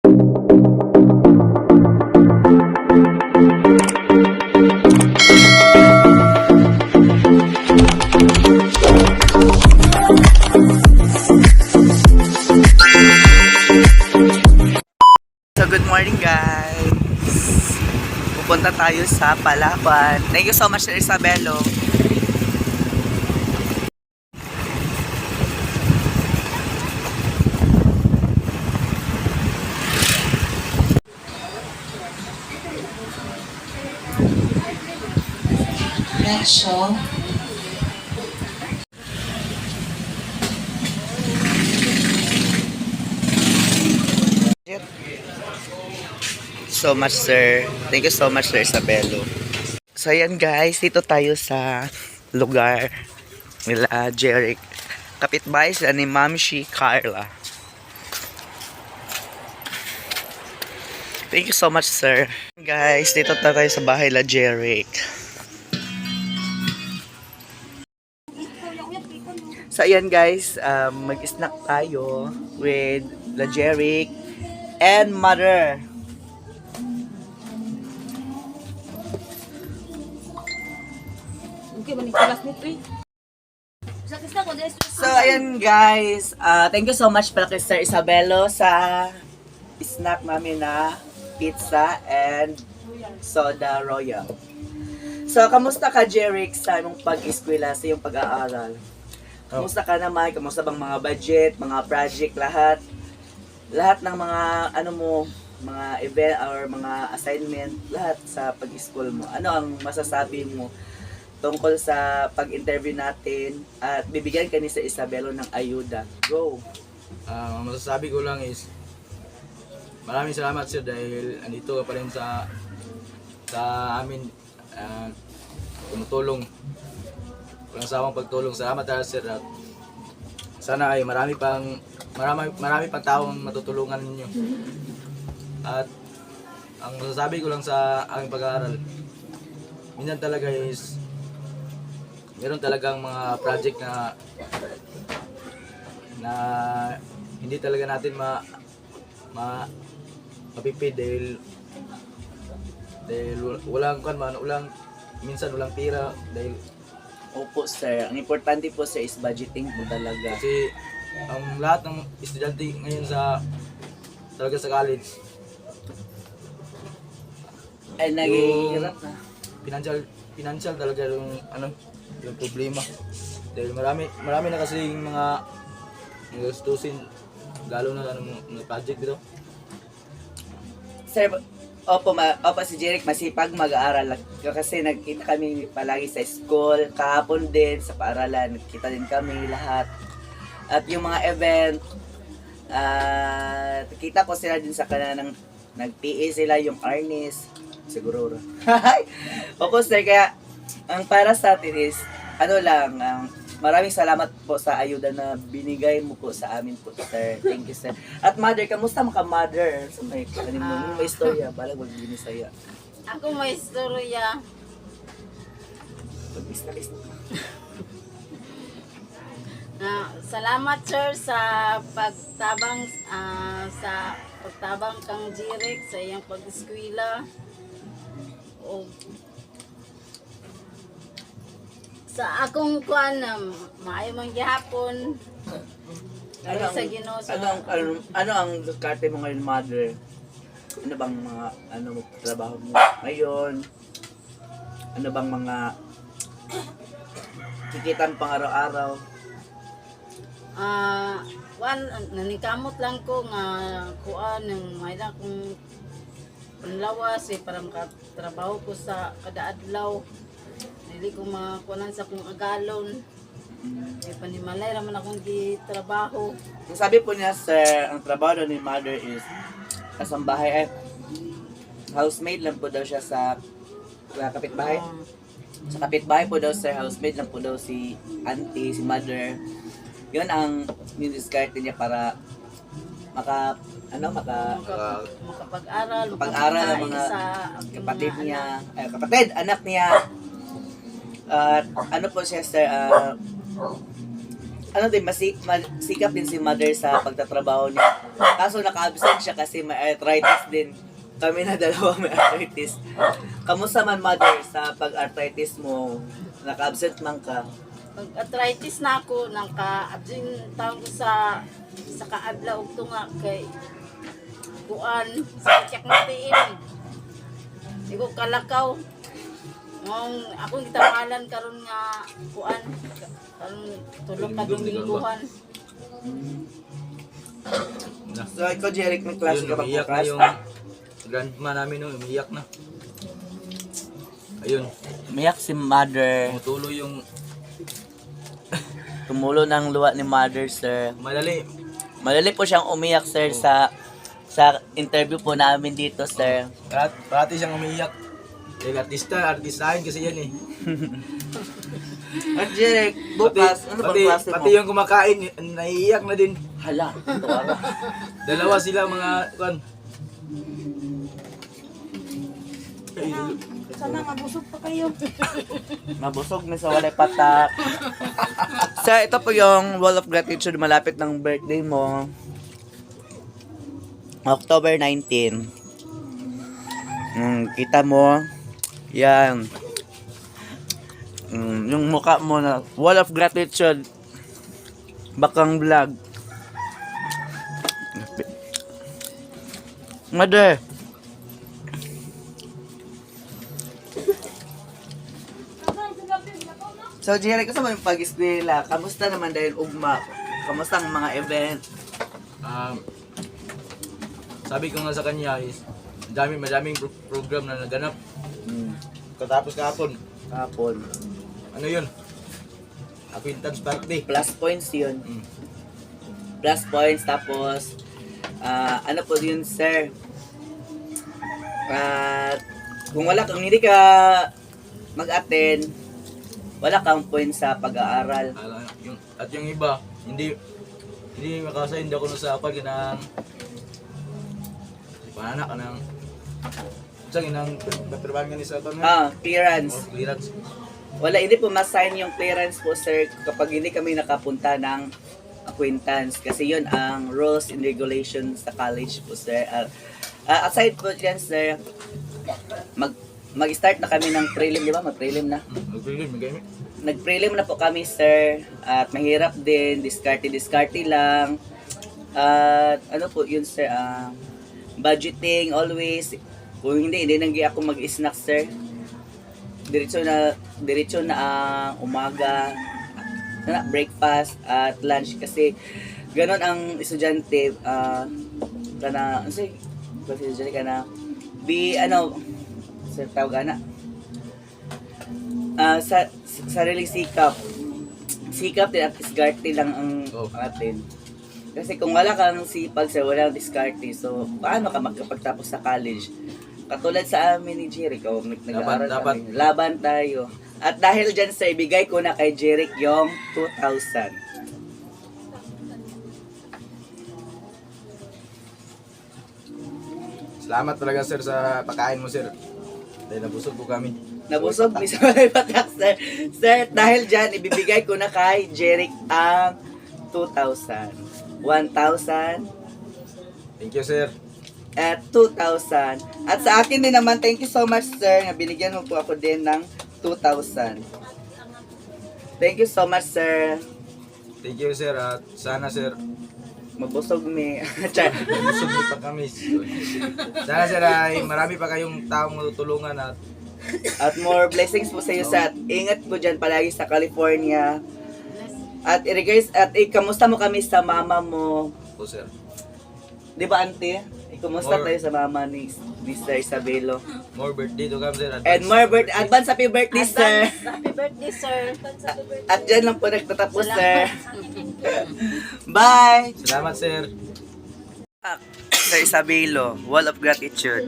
So good morning guys. Pupunta tayo sa Palawan. Thank you so much Sir Isabelo. Metro. So much sir. Thank you so much Sir Isabelo. So ayan guys, dito tayo sa lugar nila Jeric. Kapitbahay sila ni Mamshi Carla. Thank you so much sir. Guys, dito tayo sa bahay la Jeric. So ayan guys, mag-snack tayo with la Jeric and mother. So ayan guys, thank you so much pala kay Sir Isabelo sa snack namin na pizza and soda royal. So kamusta ka Jeric sa imong pag-eskwela sa iyong pag-aaral? Kamusta ka naman? Kamusta bang mga budget, mga project, lahat? Lahat ng mga ano mo, mga event or mga assignment, lahat sa pag-school mo. Ano ang masasabi mo tungkol sa pag-interview natin at bibigyan ka ni Sir Isabelo ng ayuda? Go! Masasabi ko lang is maraming salamat sir dahil andito ka pa rin sa amin, tumutulong, walang sawang pagtulong. Salamat talaga sir at sana ay marami pang taong matutulungan ninyo. At ang masasabi ko lang sa aking pag-aaral, minsan talaga is meron talagang mga project na hindi talaga natin mapipid dahil minsan walang pira dahil. Opo sir, ang importante po sir is budgeting po talaga. Kasi ang lahat ng estudyante ngayon talaga sa college Ay naghihirap na. Financial talaga yung problema. Dahil marami na kasi yung mga gastusin, lalo na ng project dito. Sir, opo si Jeric masipag mag-aaral kasi nagkita kami palagi sa school, kahapon din sa paaralan, nagkita din kami lahat. At yung mga event, kita ko sila din sa kanila nag-PA sila yung Arnis, siguro. Opo sir, kaya ang para sa atin is, maraming salamat po sa ayuda na binigay mo po sa amin po, sir. Thank you, sir. At mother, kamusta mga mother? So, may istorya, pala magbini saya. Ako may istorya. Salamat sir sa pagtabang kang Jeric sa iyang pag-eskwela. O sa akong kuan maayo man gihapon. Sa Ginoo sa ano ang diskarte mo ngayon, mother? Ano bang mga trabaho mo ngayon? Ano bang mga kikitan pang araw-araw? Nanikamot lang ko nga kuan ng may lang kung panlawas para makatrabaho ko sa kada adlaw. Dili ko makunan sa kong agalon. Panimalay raman akong gitrabaho. Sabi po niya, sir, ang trabaho ni mother is kasang bahay, housemaid lang po daw siya sa kapitbahay. Sa kapitbahay po daw sir, housemaid lang po daw si auntie, si mother. Yun ang nidiscarte niya para makapag-aral ang mga kapatid niya, anak niya. Ano po siya sir, masikap din si mother sa pagtatrabaho niya. Kaso naka-absent siya kasi may arthritis din. Kami na dalawa may arthritis. Kamusta man, mother, sa pag-arthritis mo? Naka-absent man ka? Pag arthritis na ako, nang ka-absent taon ko sa kaadlaw ug tunga kay kuan sa tiyak na tiim. Di ko kalakaw. Ngong akong gitamalan karon nga kuan karon tulog ka lingguhan. So, ikaw, Jeric, may klase Ayun, ka ba umiyak na bukas? yung grandma namin, no? Umiyak na. Ayun, Umiyak si mother. tumutuloy yung Tumulo ng luha ni mother, sir. madali. Malali po siyang umiyak, sir, sa interview po namin dito, sir. Parati siyang umiyak. Eh, artistahin kasi yan eh. At Jeric, bukas, ano bang klase mo? Pati yung kumakain, naiiyak na din. Hala, tuwara. Dalawa sila mga, kuan. Sana mabusog pa kayo. Mabusog na sa walay patak. Sir, ito po yung wall of gratitude malapit ng birthday mo. October 19. Kita mo, yan. Yung mukha mo na wall of gratitude. Bakang vlog. Mother. So, Jerry, kasama yung pag-eskwela. Kamusta naman dahil ugma? Kamusta ang mga event? Sabi ko nga sa kanya is, madaming program na naganap. Katapos kahapon, Kapon. ano yun? Acquaintance party. Plus points yun. Mm. Plus points, tapos, ano po yun, sir? Kung hindi ka mag-attend, wala kang point sa pag-aaral. At yung iba, hindi makasign ako sa pag ng pananak ka ng sa ginang patrabaho ni sa tama. Clearance. Clearance. Wala, hindi po ma-sign yung clearance po, sir, kapag hindi kami nakapunta ng acquaintance. Kasi yun ang rules and regulations sa college po, sir. Aside po dyan, sir, mag-start na kami ng prelim, di ba? Mag-prelim na. Magpili. Nag-prelim na po kami, sir. At mahirap din, diskarte lang. At ano po yun, sir, budgeting always. Kung hindi nanggi ako mag-snack, sir. Diretso na ang umaga, breakfast at lunch kasi ganon ang estudyante kana sa tawag ana sa sariling sikap din at diskarte lang ang atin. Kasi kung wala kang sipag sa walang diskarte, so paano ka magkapagtapos sa college? Katulad sa amin ni Jeric, nag-aaral kami. Laban tayo. At dahil dyan, sir, ibigay ko na kay Jeric yung 2,000. Salamat talaga sir sa pagkain mo sir. Dahil nabusog po kami. Nabusog ni sa mga patak, sir. Sir, dahil dyan, ibibigay ko na kay Jeric ang 2,000. 1,000. Thank you sir. At 2,000. At sa akin din naman, thank you so much, sir, na binigyan mo po ako din ng 2,000. Thank you so much, sir. Thank you sir at sana sir Mabusog mi. Char. nabusog niyo pa kami. Sana sir ay marami pa kayong taong matutulungan At more blessings po sa iyo, sir. At ingat po dyan palagi sa California. At kamusta mo kami sa mama mo? po sir. Di ba, auntie? Kumusta More. tayo sa mama ni Mr. Isabelo? More birthday to come sir. And more advance happy birthday, sir. Happy birthday, sir. At dyan lang po nagtatapos, sir. Bye! Salamat sir. Sir Isabelo, wall of gratitude.